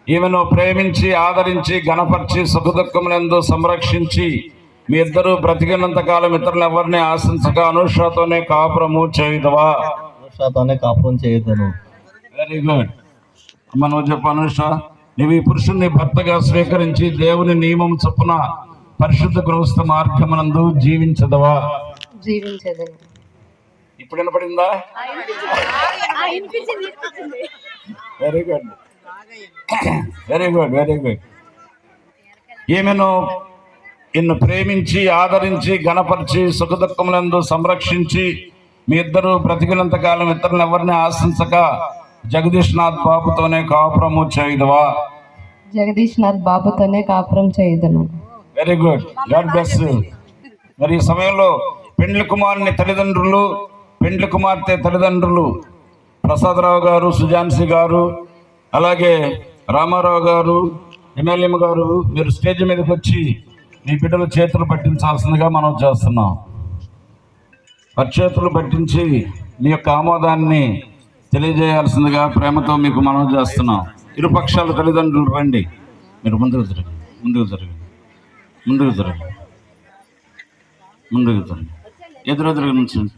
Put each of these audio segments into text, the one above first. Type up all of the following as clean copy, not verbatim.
ఈమెను ప్రేమించి ఆదరించి గణపరిచి సుఖదుఖములందు సంరక్షించి మీ ఇద్దరు బ్రతికినంత కాలం ఇతరులు ఎవరిని ఆశించక అనుషతోనే కాపురము చేయుదవా? అనుషతోనే కాపురం చేయదను. వెరీ గుడ్ అమ్మ, నువ్వు చెప్పు అనుష. నువ్వు ఈ పురుషుణ్ణి భర్తగా స్వీకరించి దేవుని నియమం చొప్పున పరిశుద్ధ గృహస్థ మార్గమునందు జీవించదవా? జీవించదను. ఇప్పుడు వినపడిందా? Very good very good very good. ఈమెను ఇన్ను ప్రేమించి ఆదరించి గణపరిచి సుఖదుఖములందు సంరక్షించి మీ ఇద్దరు బ్రతికినంత కాలం ఇతరులను ఎవరిని ఆశించక జగదీష్నాథ్ బాబుతోనే కాపురము చేయుదవా? జగదీష్నాథ్ బాబుతోనే కాపురం చేయదను. Very good, god bless you. మరి ఈ సమయంలో పెండ్లి కుమారుని తల్లిదండ్రులు, పెండ్లి కుమార్తె తల్లిదండ్రులు ప్రసాదరావు గారు, సుజాన్సి గారు, అలాగే రామారావు గారు, ఎమ్మెల్యే గారు, మీరు స్టేజ్ మీదకి వచ్చి మీ బిడ్డల చేతులు పట్టించాల్సిందిగా మనం చేస్తున్నాం. చేతులు పట్టించి మీ యొక్క ఆమోదాన్ని తెలియజేయాల్సిందిగా ప్రేమతో మీకు మనం చేస్తున్నాం. ఇరుపక్షాల తల్లిదండ్రులు రండి, మీరు ముందుకు జరగండి, ముందుకు జరగండి, ముందుకు జరగండి, ముందుకు జరగండి. ఎదురెదురుగా నుంచండి,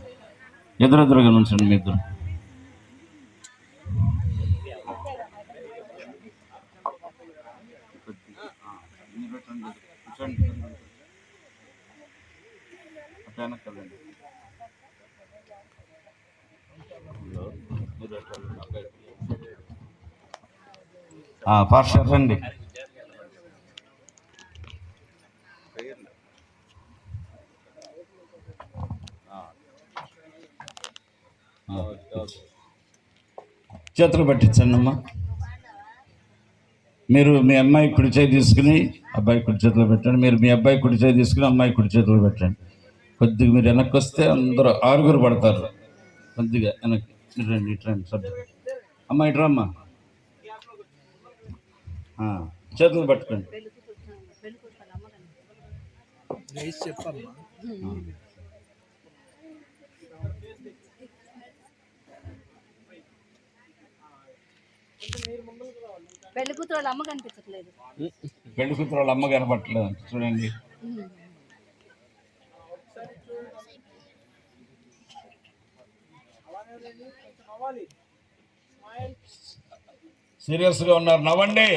ఎదురెదురుగా నుంచండి మీ ఇద్దరు. పాస్టర్ రండి. చేతులు పట్టించండి అమ్మా. మీరు మీ అమ్మాయి కుడి చేయి తీసుకుని అబ్బాయి కుడి చేతిలో పెట్టండి. మీరు మీ అబ్బాయి కుడి చేయి తీసుకుని అమ్మాయి కుడి చేతిలో పెట్టండి. కొద్దిగా మీరు వెనక్కి వస్తే అందరూ ఆరుగురు పడతారు. కొద్దిగా వెనక్కి రండి, ఇట్రండి సబ్జెక్ట్. అమ్మ ఇట్రమ్మా, చేతులు పట్టుకోండి. పెళ్లి కూతురు వాళ్ళ అమ్మ కనిపించట్లేదు. పెళ్లి కూతురు వాళ్ళ అమ్మ కనపట్లేదు, చూడండి. సీరియస్గా ఉన్నారు, నవ్వండి.